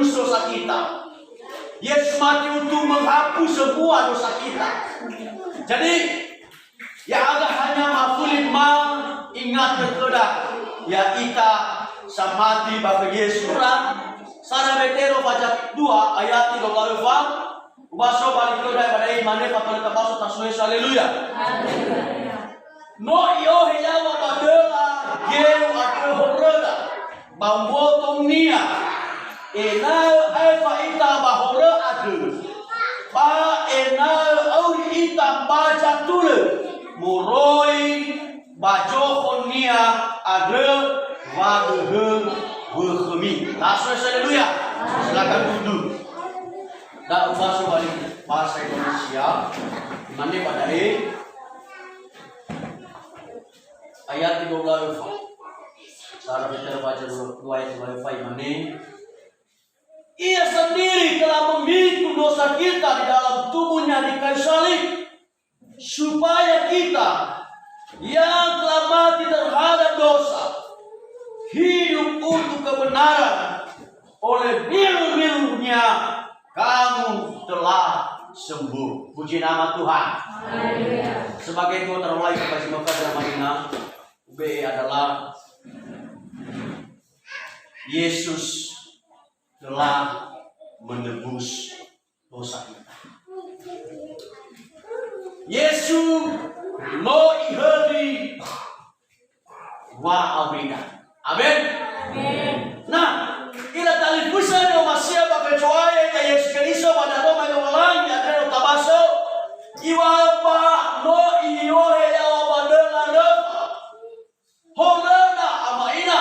menebus dosa kita. Yesus mati untuk menghapus semua dosa kita. Jadi ya agak hanya mafulit ingat kekedak ya ita samati bagi Yesus sana betero baca 2 ayat 34 baso balik kedak pada imane kapal baso taswe haleluya. No yo hilawa badela geu atu horada bambotong nia enal alfa ita bahora adu ba enal auri ita baca tule muroi bajo nia ade waduh berkhemi. Langsung haleluya. Silakan duduk. Dan bahasa balik bahasa Indonesia mana pada ayat 13 Sarah kita baca 2 ayat 25 mana ia sendiri telah memikul dosa kita di dalam tubuhnya di kayu salib supaya kita yang telah mati terhadap dosa hidup untuk kebenaran. Oleh biru-birunya kamu telah sembuh. Puji nama Tuhan. Sebagai itu terulai kepada Mekah dan Madinah, B adalah Yesus telah menebus dosa kita. Yesus lo ihadi wa awina. Amin. Nah, ila tali pusa no masia bagai coaya ka Yesus Kristo pada no mai walang ya tero tabaso iwa ba no iyo he ya wa badela no holana amaina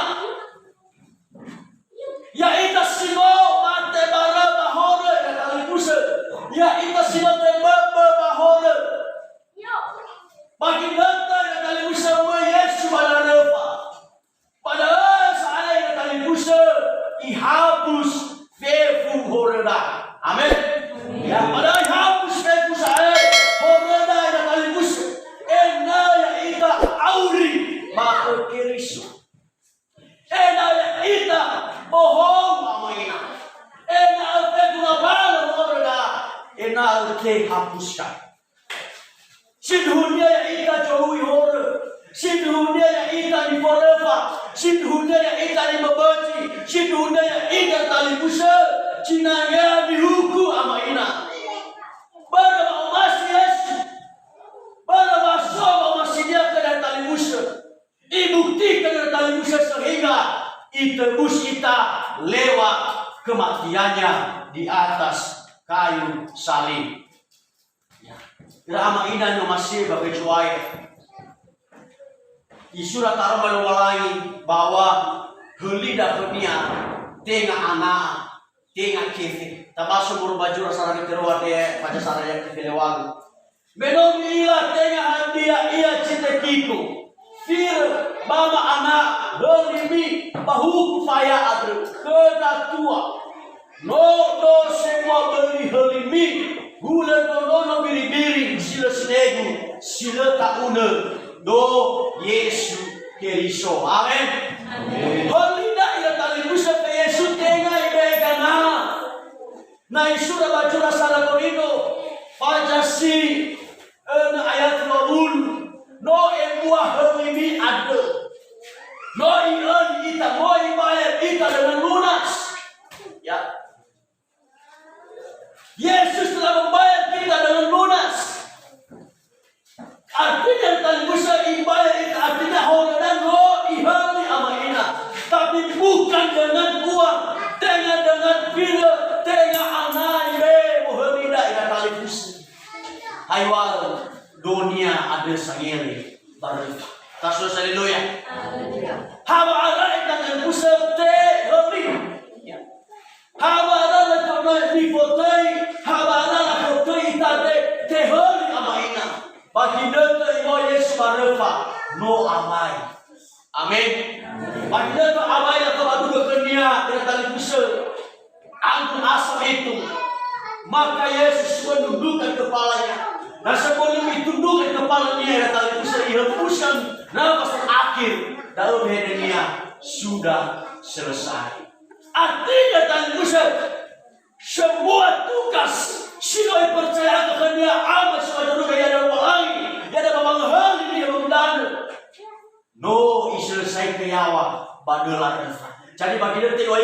ya ita sino mate bara bahore ya tali pusa ya ita sino temba bahore bagi data ya tali pusa mo Yesus balalepa padahal saya yang tadi busa ihapus fefu horeda. Amin. Ya, padahal ihapus fefu saya horeda yang tadi busa. Ena ya ita auri maka kirisu. Ena ya ita bohong amaina. Ena fefu labala horeda. Ena te hapuskan. Si dunia ya ita jauhi horeda. Si dunia ya ita di forever. Si dunia ya ita di membaci. Si dunia ya ita tali busa. Cina ya dihukum amaina. Bara masih Yesus. Bara masih dia kena tali busa. Ibuktikan kena tali busa sehingga itebus ita lewat kematiannya di atas kayu salib. Ya. Kira amaina no masih bagai cuai. Di surat Ar-Rahman bahwa helida dunia tengah anak tengah kefe tabaso berbaju rasa dari teruat dia pada sana yang kelewat benom ila tengah dia ia cita kiku fir bama anak helimi bahu faya adru kena tua no semua beri helimi gula no biri sila senegu sila tauna do Yesus Kristo. Amin. Holida ila tali busa pe Yesus tengah ibegana. Na isura bacura sala korino pajasi ayat 20 no emua helimi ade. No ilan ita no ibayar ita dengan lunas. Ya. Yesus telah membayar kita dengan lunas. Artinya tali busa ibayar itu artinya honoran lo ihali amaina, tapi bukan dengan uang, dengan bila, dengan anai be mohonida ina tali busa. Haywal dunia ada sangiri baru. Tasus haleluya. Hawa ada tali busa te holi. Hawa ada tali fotai, hawa ada fotai ita te holi amaina. Bagi data ibu Yesus barefa no amai. Amin. Bagi data amai atau adu kenia dengan tali busa anggun asam itu. Maka Yesus menundukkan kepalanya. Dan sebelum ditundukkan kepalanya dengan tali busa dihembuskan nafas terakhir dalam hidupnya sudah selesai. Artinya tali busa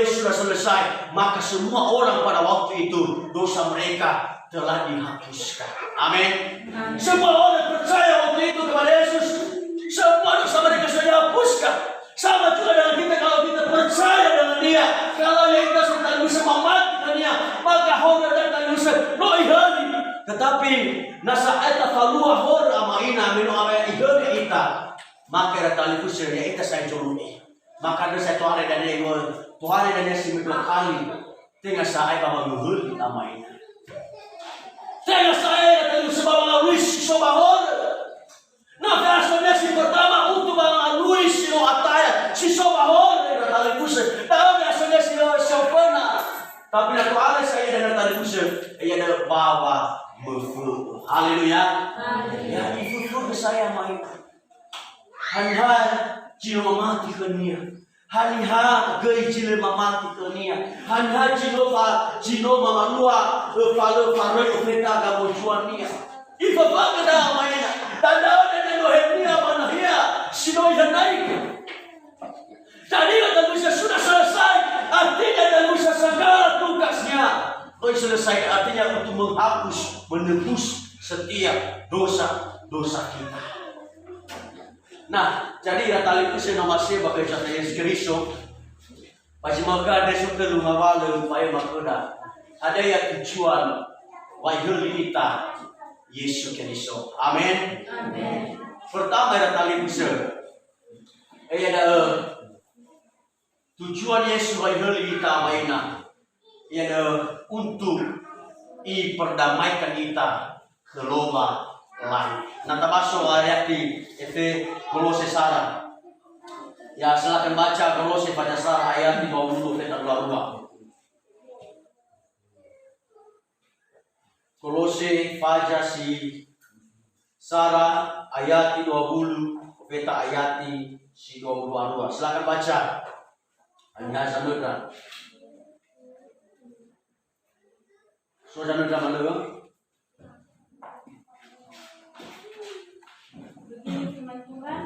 Yesus sudah selesai, maka semua orang pada waktu itu dosa mereka telah dihapuskan. Amin. Semua orang percaya waktu itu kepada Yesus, semua dosa mereka sudah dihapuskan. Sama juga dengan kita, kalau kita percaya dengan Dia, kalau kita sudah bisa mematikan Dia, maka hora dan bisa noihani. Tetapi nasa eta falua hora amaina minu amaya ihani ita, maka datang kusir ya ita saya joluni. Maka dosa Tuhan dan Dia Tuhan dan Dia simi dua kali, tinggal saya bawa menghuli amaina. Tinggal saya datang sebawa wis sobahor. Nah, versi si pertama untuk bang Luis sino ataya si sobahor datang kusir. Tahu versi si sopena. Tapi nak tuan saya dan datang kusir, ia ada bawa muful. Haleluya. Ya ibu saya main. Hanya jiwa mati kenia. Hanya gay jile mamati kenia. Hanya jino mamalua falo ofeta gamojuania. Ibu bangda maina. Tanda ada nohenia manahia. Sino yang naik. Jadi kata bisa sudah selesai. Artinya dan bisa segala tugasnya. Selesai artinya untuk menghapus, menebus setiap dosa kita. Nah, jadi tali kusir nama saya bagai jasa Yesus Kristus. Pasti maka ada suka rumah wala upaya makoda. Ada yang tujuan wahyu kita Yesus Kristus. Amin. Amin. Pertama ada tali kusir. Ada tujuan Yesus wahyu kita mainan. Ada untuk perdamaikan kita ke lomba lain. Nanti masuk ayat di Kolose Sara. Ya silakan baca Kolose pada Sara ayat di 20 kita keluar. Kolose faja si Sara ayat di 20 kita ayat di si 22. Silakan baca. Hanya samudra. Saudara mana lu? Firman Tuhan,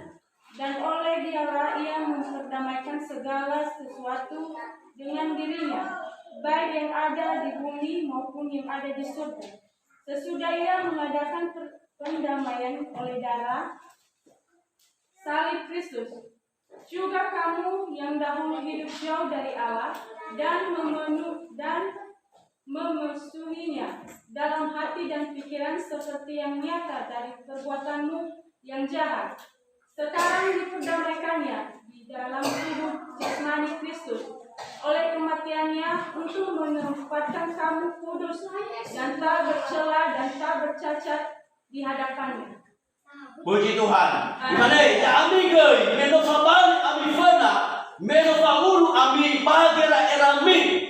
dan oleh Dialah ia memperdamaikan segala sesuatu dengan dirinya, baik yang ada di bumi maupun yang ada di surga. Sesudah ia mengadakan pendamaian oleh darah salib Kristus, juga kamu yang dahulu hidup jauh dari Allah dan memusuhinya dalam hati dan pikiran seperti yang nyata dari perbuatanmu yang jahat. Sekarang diperdamaikannya di dalam tubuh jasmani Kristus oleh kematiannya untuk menempatkan kamu kudus dan tak bercela dan tak bercacat di hadapannya. Puji Tuhan. Dimana ya ami gay, meno sabal ami fana, meno paulu ami bagera erami.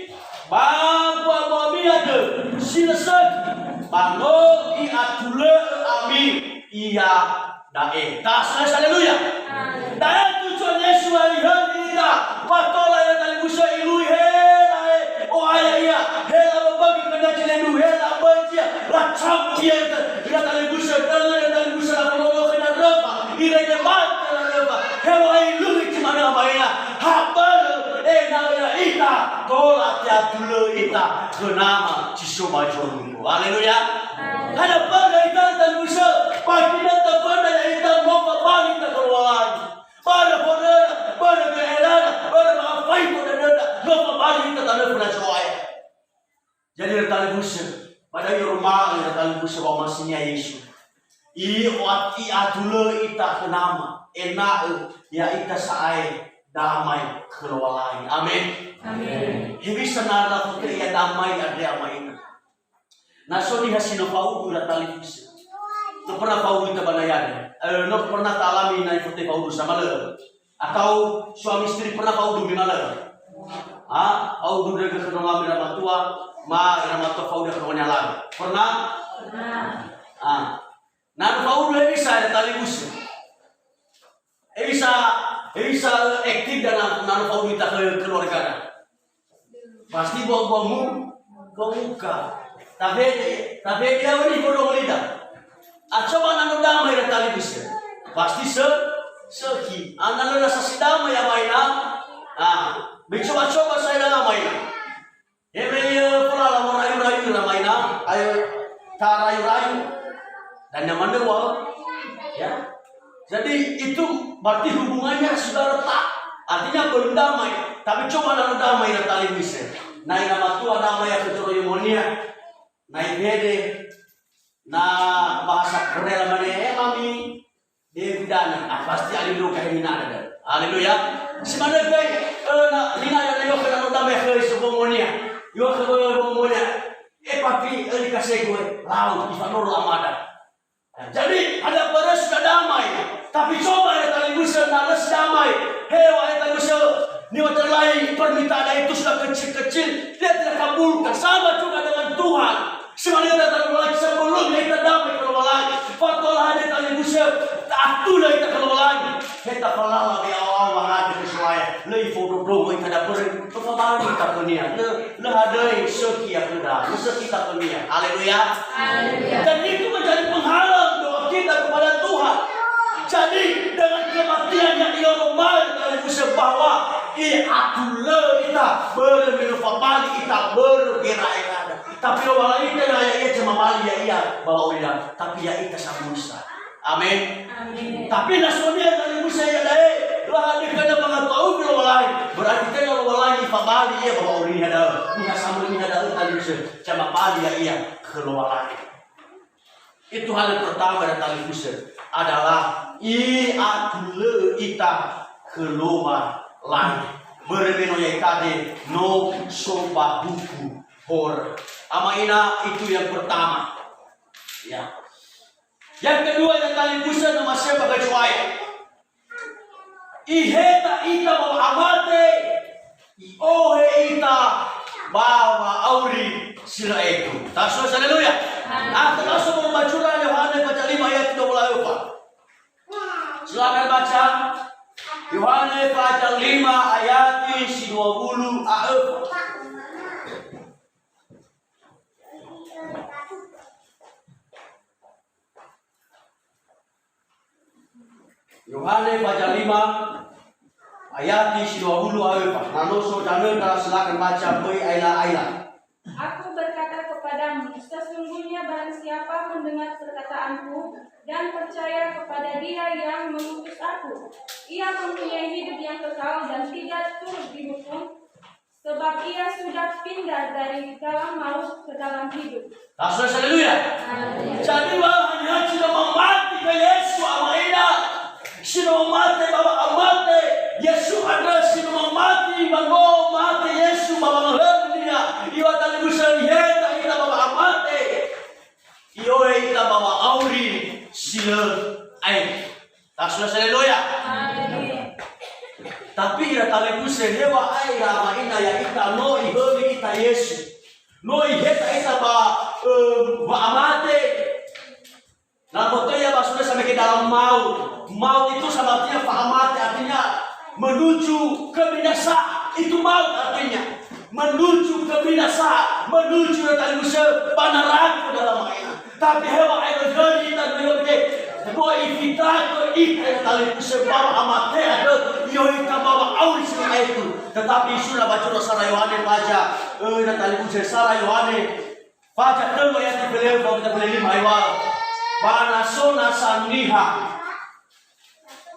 Bagwa momiade silesak bango I atule ami iya dae. Tas haleluya. Dae tujuan Yesus hari ita patola ya tali busa ilui he o aya iya hela bagi kena celenu hela bacia la champion ya tali busa la kono kena rapa ira ya mat la rapa hewa ilui cimana baina habal na ya ita tolak ya dulu ita kenama cisoma jomu. Haleluya. Ada pada ita dan busa pagi dan pada ita mau balik ke keluar. Pada keadaan pada apa itu dan mau balik ke tanah pernah joya. Jadi tali busa pada rumah tali busa bawa masihnya Yesus. I adulu ita kenama enak ya ita saai damai keluar lain. Amin. Amin. Hibi senara putri ya damai ada amain. Naso di hasino pau udah tali bisa. Tu pernah pau kita banayan. No pernah talami na putri pau sama le. Atau suami istri pernah pau di mana? Pau dari ke kedua ambil tua, irama tua pau dari kedua lagi. Pernah? Pernah. Nah pau dulu bisa ada tali bisa. Bisa aktif dan kau minta ke keluarga. Pasti bawa muka. Tapi dia ini bodoh lidah. Coba nanu damai dan tali bisa. Pasti seki. Nanu rasa si damai ya mainan. Mencoba-coba saya dalam mainan. Hebrew pula lah merayu-rayu dalam mainan. Ayo rayu-rayu. Dan yang mana ya. Jadi itu berarti hubungannya sudah retak. Artinya belum damai. Tapi coba lalu damai dan tali bisa. Naik nama Tuhan damai yang kecuali naik hede. Nah bahasa Korea mana mami. Dia bidana. Pasti ada dulu kayak mina ada. Haleluya. Semana kayak lina yang yo kena damai ke sebumonia. Yo ke sebumonia. Papi dikasih gue laut di Vanor Amada. Jadi ada pada sudah damai. Tapi coba ya tali busa nalas damai. Hewa ya tali busa ni wajar lain permintaan itu sudah kecil-kecil. Dia tidak kabulkan. Sama juga dengan Tuhan. Sebenarnya datang lagi sebelum kita damai kalau lagi. Fatolah ada tali busa. Atulah kita kalau lagi. Kita pelala di awal mengajar kesuai. Lei foto-foto kita dapat. Pertama kita dunia. Le hadai sekian sudah. Sekian dunia. Haleluya. Dan itu menjadi penghalang doa kita kepada Tuhan. Jadi dengan kematian yang ia normal dari Musa bahwa atulah kita bermilfabali kita bergerak. Tapi orang lain tidak ia cuma mali ya ia bawa orang. Tapi ya kita sama Musa. Amin. Tapi nasional dari Musa ya deh. Lah dia kena mengetahui orang lain. Berarti kita orang lain fabali ia bawa orang ada. Musa sama ini ada tadi Musa cuma mali ya ia keluar lain. Itu hal yang pertama dari tali Musa adalah atulah kita keluar lain. Berbeno ya tadi no soba buku hor. Amaina itu yang pertama. Ya. Yang kedua yang tali Musa nama siapa kecuali iheta ita bawa amate iohe ita bawa auri sila itu. Taswa haleluya. Termasuk membaca Yohanes baca 5 ayat 24. Silakan baca Yohanes baca 5 ayat 20 Yohanes baca 5 ayat 20 Nanoso jangan silakan baca boy aila. Aku berkata kepadamu, sesungguhnya barang siapa mendengar perkataanku dan percaya kepada Dia yang mengutus aku, ia mempunyai hidup yang kekal dan tidak turut dihukum, sebab ia sudah pindah dari dalam maut ke dalam hidup. Haleluya. Jadi hanya sudah mati ke Yesus amaina. Sudah mati bapa amate. Yesus ada sudah mati bango mati Yesus bapa dia. Iwa tali Musa heta ita bapa amate. Iyo ita bapa auri sila ai. Haleluya. Tapi ira tali Musa hewa ai rama ina ya ita no iholi ita Yesus. No iheta ita ba amate. Nah, ya maksudnya sampai ke dalam maut. Maut itu sama artinya fahamati, artinya menuju kebinasaan. Itu maut artinya menuju kebinasaan, menuju dari Musa panaraku dalam ayat. Tapi hewa ayat jadi dan berikutnya bahwa ifitato ikan dari Musa bawa amate ada yoika bawa auris itu. Tetapi sudah baca Sarah Yohanes baca dari Musa Sarah Yohanes baca dulu ayat beliau bawa kita beli 5 ayat. Panasona saniha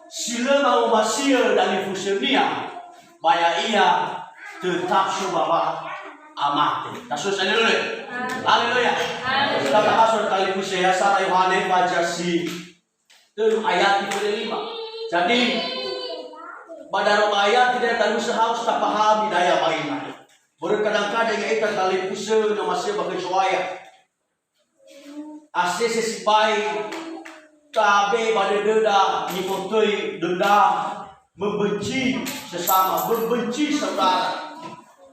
sila mau masih dari fusionia baya ia tetap subaba amate. Kasus dulu. Haleluya. Kita bahas kali Musa Sarah Yohanes baca si ayat 5. Jadi pada ayat tidak tahu harus tak paham daya mainan. Kadang-kadang ia kali Musa nama masih bagai suaya. Asese sipai tabe pada denda nyipotoi denda membenci sesama, membenci saudara.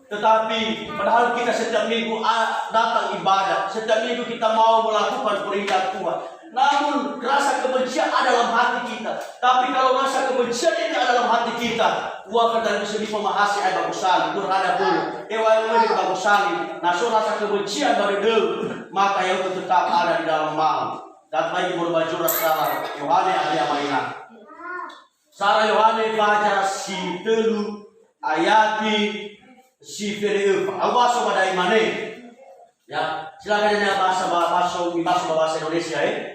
Tetapi padahal kita setiap minggu datang ibadah, setiap minggu kita mau melakukan perintah Tuhan. Namun rasa kebencian ada dalam hati kita. Tapi kalau rasa kebencian ini ada dalam hati kita, gua kata bisa dipemahasi ay bagusali, berhadap dulu. Ewa yang lebih bagusali. Nah, so rasa kebencian dari dulu, maka yang tetap ada di dalam maut. Dan bagi berbaju Sarah Yohanes ada yang mainan. Sarah Yohanes baca si telu ayati si Filipe. Awas pada imane. Ya, silakan ya bahasa Indonesia ya.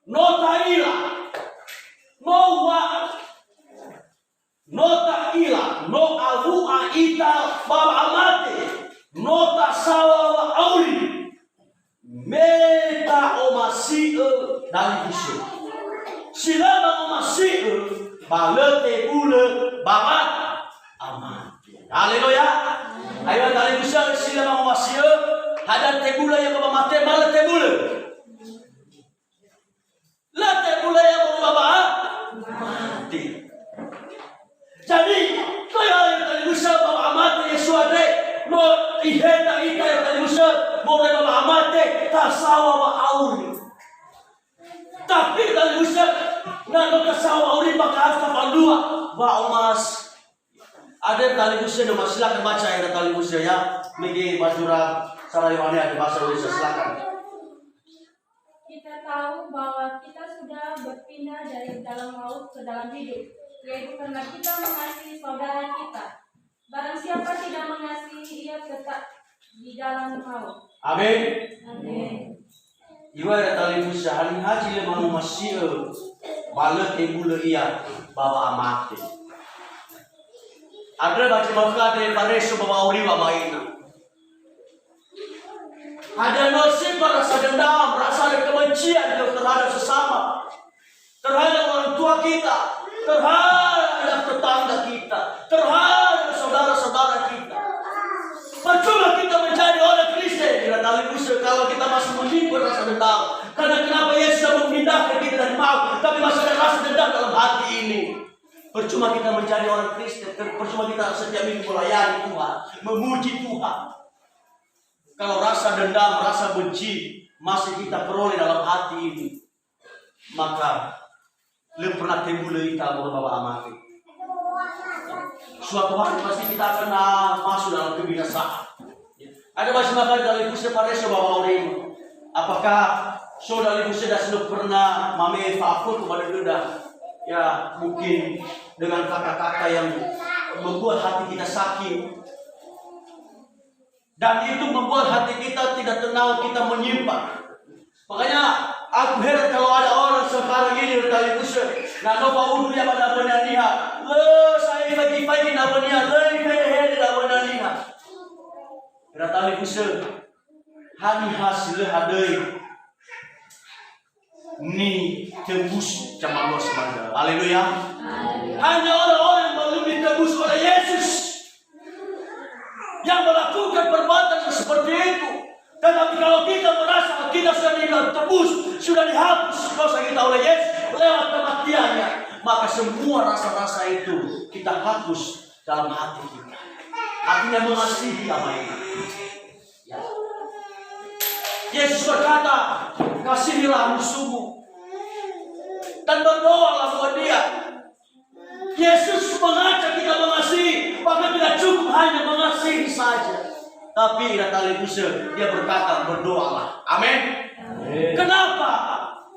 No taila, no wa, no taila, no abu aita baba amate, no tasawa wa auri, meta omasi dari isu. Sila omasi balete bule baba amate. Haleluya. Ayo dari isu sila omasi ada tebula yang baba mate bala tebula. La tebula yang baba mati. Jadi kaya yang tadi Musa baba mate Yesus ada no ihena ita yang tadi Musa mau baba mate tasawa wa auri. Tapi tadi Musa na no tasawa auri maka hasta pandua ba omas. Ada tali Musa no silakan baca yang tali Musa ya. Megi Bajura Sarayone ada bahasa Indonesia, silakan. Kita tahu bahwa kita sudah berpindah dari dalam maut ke dalam hidup, yaitu karena kita mengasihi saudara kita. Barang siapa tidak mengasihi, ia tetap di dalam maut. Amin. Amin. Iwa ada tali Musa hari haji le manu masih balet tebule ia bawa amate. Ada baca maka dari pareso bawa uriwa maina. Ada nasib rasa dendam, rasa kebencian terhadap sesama, terhadap orang tua kita, terhadap tetangga kita, terhadap saudara-saudara kita. Percuma kita menjadi orang Kristen kalau kita masih menyimpan rasa dendam. Karena kenapa Yesus memindahkan kita dari maut, tapi masih ada rasa dendam dalam hati ini. Percuma kita menjadi orang Kristen, percuma kita setiap minggu melayani Tuhan, memuji Tuhan. Kalau rasa dendam, rasa benci masih kita peroleh dalam hati ini, maka lebih pernah timbul kita bawa amati. Suatu hari pasti kita akan masuk dalam kebinasaan. Ada masih makan dari pusat pada bawa orang. Apakah saudara ibu sudah pernah mami fakut kepada kita? Ya mungkin dengan kata-kata yang membuat hati kita sakit. Dan itu membuat hati kita tidak tenang, kita menyimpan. Makanya aku heran kalau ada orang sekarang ini dari pusat. Nah, kalau ulu yang pada benaniha, saya pagi-pagi nak benaniha, leher nak benaniha. Ratali pusat, hani hasil hadai, ni tembus cama Allah semanda. Haleluya. Hanya orang-orang yang belum ditembus oleh Yesus yang melakukan perbuatan seperti itu. Tetapi kalau kita merasa kita sudah ditebus, sudah dihapus dosa kita oleh Yesus lewat kematiannya, maka semua rasa-rasa itu kita hapus dalam hati kita. Artinya mengasihi apa ini. Ya. Yesus berkata, kasihilah musuhmu dan berdoalah buat dia. Yesus mengajak kita mengasihi, bahkan tidak cukup hanya mengasihi saja. Tapi Natali Musa, dia berkata berdoalah. Amin. Kenapa?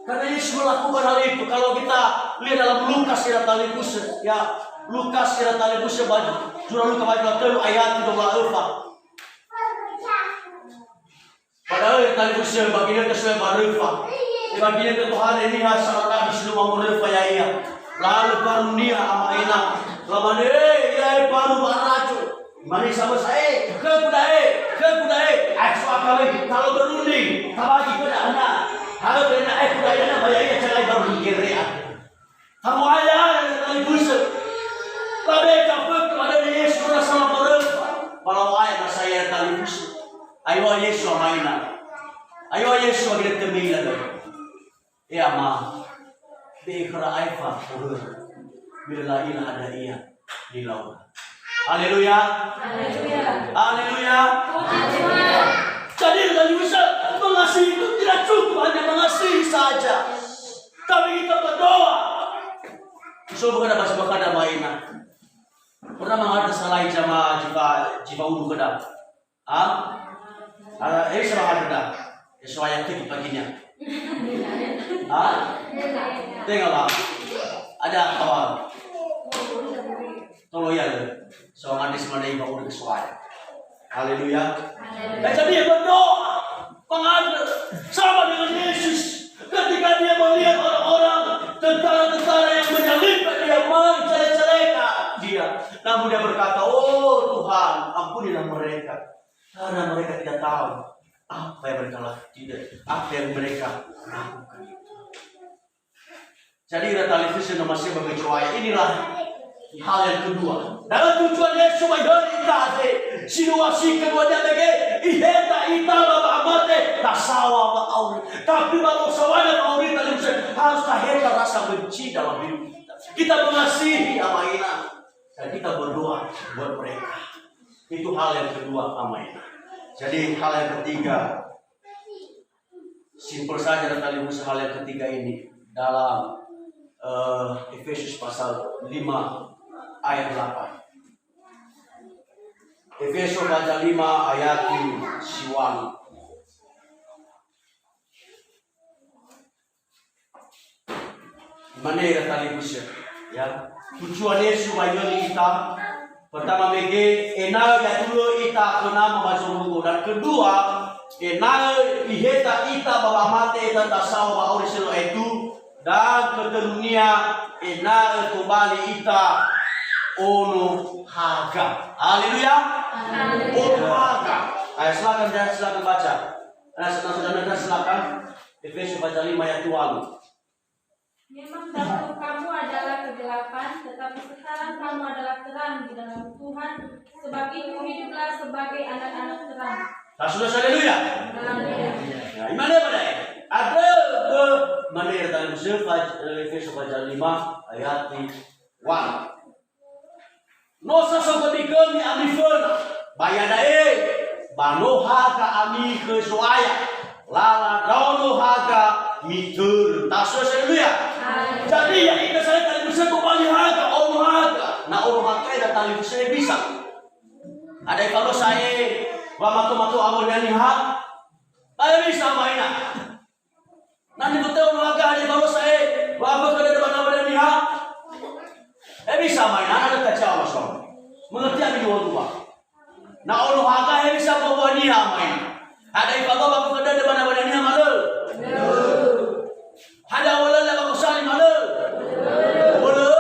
Karena Yesus melakukan hal itu. Kalau kita lihat dalam Lukas Natali Musa, ya Lukas Natali Musa surah Lukas ayat 24. Padahal Natali Musa bagian kesuai barufa. Bagian Tuhan ini hasil Nabi sebelum barufa ya iya. Lalu karunia amaina, laman ya baru baracu, mani sama saya, ke budaya, suakali kalau berunding, tabagi pada anak, kalau kena budaya bayarnya cerai baru dikirian. Kamu ayah yang kali busuk, kabe kapuk kepada Yesus sama mereka, kalau ayah saya kali busuk, ayo Yesus amaina, ayo Yesus agak temila deh, ya mah. Bekra aifa urur bila ilah ada ia di laut. Haleluya. Haleluya. Haleluya. Jadi kita bisa mengasihi itu tidak cukup hanya mengasihi saja, tapi kita berdoa. So bukan ada bahasa bakada mainan. Pernah menghadap salai jama jiwa ulu kedap. Sama ada. Sesuai yang paginya. Tengok bang, ada kawan. Tolong ya, Soalnya di sana ibu udah kesuai. Haleluya. Dan jadi dia berdoa menghadap sama dengan Yesus. Ketika dia melihat orang-orang tentara-tentara yang menyalibkan dia, menjelek-jelekan dia, namun dia berkata, oh Tuhan, ampunilah mereka, karena mereka tidak tahu apa yang mereka lakukan, apa yang mereka lakukan. Jadi televisi masih berkecuali inilah hal yang kedua. Dalam tujuan Yesus menjadi tadi situasi keduanya lagi iheta ita bapa amate tasawa ba auri. Tapi baru sawana auri tadi harus taheta rasa benci dalam hidup kita. Kita mengasihi amaina dan kita berdoa buat mereka. Itu hal yang kedua amaina. Jadi hal yang ketiga, simpel saja dan kali hal yang ketiga ini dalam Efesus pasal 5 ayat 8. Efesus pasal 5 ayat 1. Mana yang tadi bisa? Ya, tujuan Yesus bagi kita pertama bagi enal ya dulu kita kena memasuki dan kedua enal iheta ita bapa mate ita tasawa oriselo itu dan keterunia enal kembali ita ono haga. Haleluya. Ono haga. Ayo silakan baca. Saudara silakan. Efesus pasal 5 ayat 2. Memang dahulu kamu adalah kegelapan, tetapi sekarang kamu adalah terang di dalam Tuhan. Sebab itu hiduplah sebagai anak-anak terang. Saudara, haleluya. Nah, gimana pada? Ada mana yang dalam Efesus pasal 5 ayat 1. Nosa sokobi kami amifona bayadae banoha ka ami ke soaya lala daunoha ka mitur taso haleluya. Jadi ya kita saya tadi bisa kembali harga ono harga na ono harga ida tali saya bisa ada kalau saya wamatu amolnya lihat saya bisa mainan nanti betul ono harga ada kalau saya wamatu kada amolnya lihat bisa mainan ada kacau masuk mengerti apa dua na ono harga bisa bawa dia mainan ada kalau bapak kada ada mana-mana dia malu ada wala la bakusali malu wala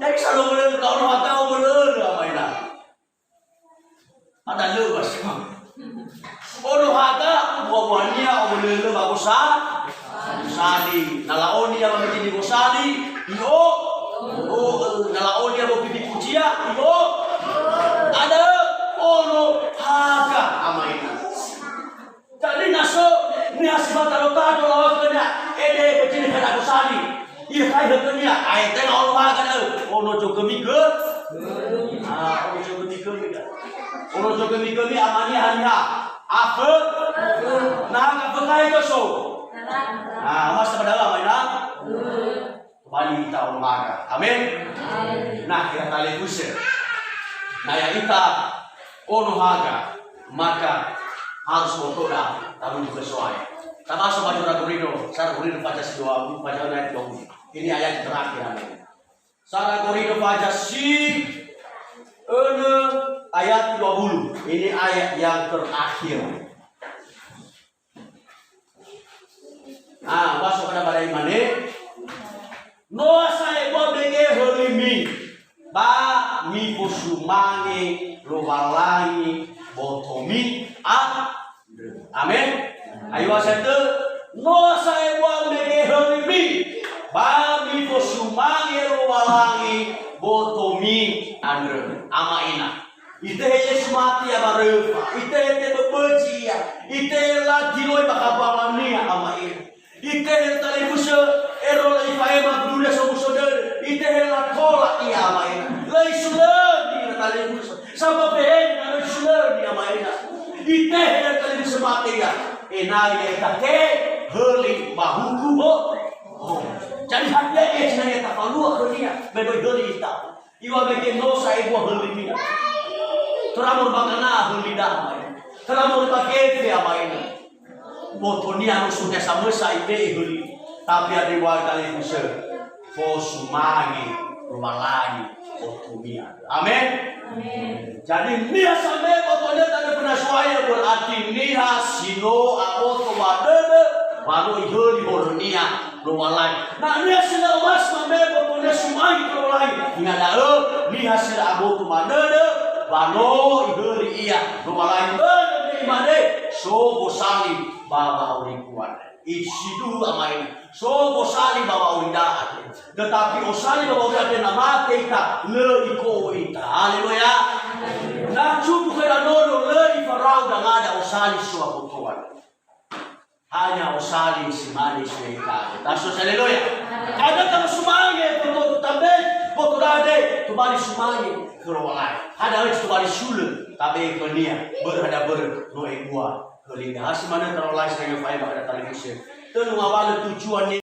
dak salo wala kalau hata wala mainan ada lu bos ono hata bawanya wala bakusali nalaoni yang menjadi bosali yo nalaoni yang pipi kucia yo ada ono haka amaina jadi naso ni asbata lotado lawan kena ede becini kana bosali iya kai haknya ayat teh ono haka ono jogemi ke ono jogemi ke ono jogemi ke amani hanya apa nah kapakai to so nah, mas pada mainan kembali kita olahraga. Amin. Nah, kita tali kusir. Nah, yang kita olahraga maka harus motoda tahu sesuai. Sama sama jura Korino, Sara Korino baca dua, baca ayat 20. Ini ayat terakhir. Amin. Sara Korino baca ayat 20. Ini ayat yang terakhir. Masuk pada imane. Noa saya buat bege holimi, ba mi posumangi, lobalangi, botomi, amin. Ayo asal Noa saya buat bege holimi, ba mi posumangi, lobalangi, botomi, amaina. Ite Yesus mati ya baru, ite bebenci ya, ite lagi loi bakabalania amaina. Ite tali musa erol ifae mabduda saudara ite la tola ia maina lai suler di tali musa sama behen na suler di maina ite tali musa mati ya enai eta ke heli bahuku jadi hanya esna eta palu akhirnya bebe heli ita iwa bege no sai bo heli mina teramur bakana heli dah maina teramur pakai fe maina Botoni anu sudah sama saya beli, tapi ada warga yang besar, fosumangi, rumah lain otomia. Amin. Jadi niha sampai fotonya tadi pernah suaya berarti niha sino aboto wadene baru iheli hornia rumah lain. Nah niha sila mas sampai fotonya sumai rumah lain. Ingat niha sila aboto wadene baru iheli iya rumah lain. Mane so bosali baba urikuan isidu amain so bosali baba urinda tetapi osali baba urinda nama kita le iko ita haleluya na cukup kena nono le ifarau dan ada osali suah kutuan hanya osali simani suika tasos haleluya ada kang sumange foto tambe foto dade tubali sumange kerolai ada harus tubali sule tapi kenia berhada berdoa gua kelinga hasil mana terolai saya file pada televisi. Tenung awal tujuannya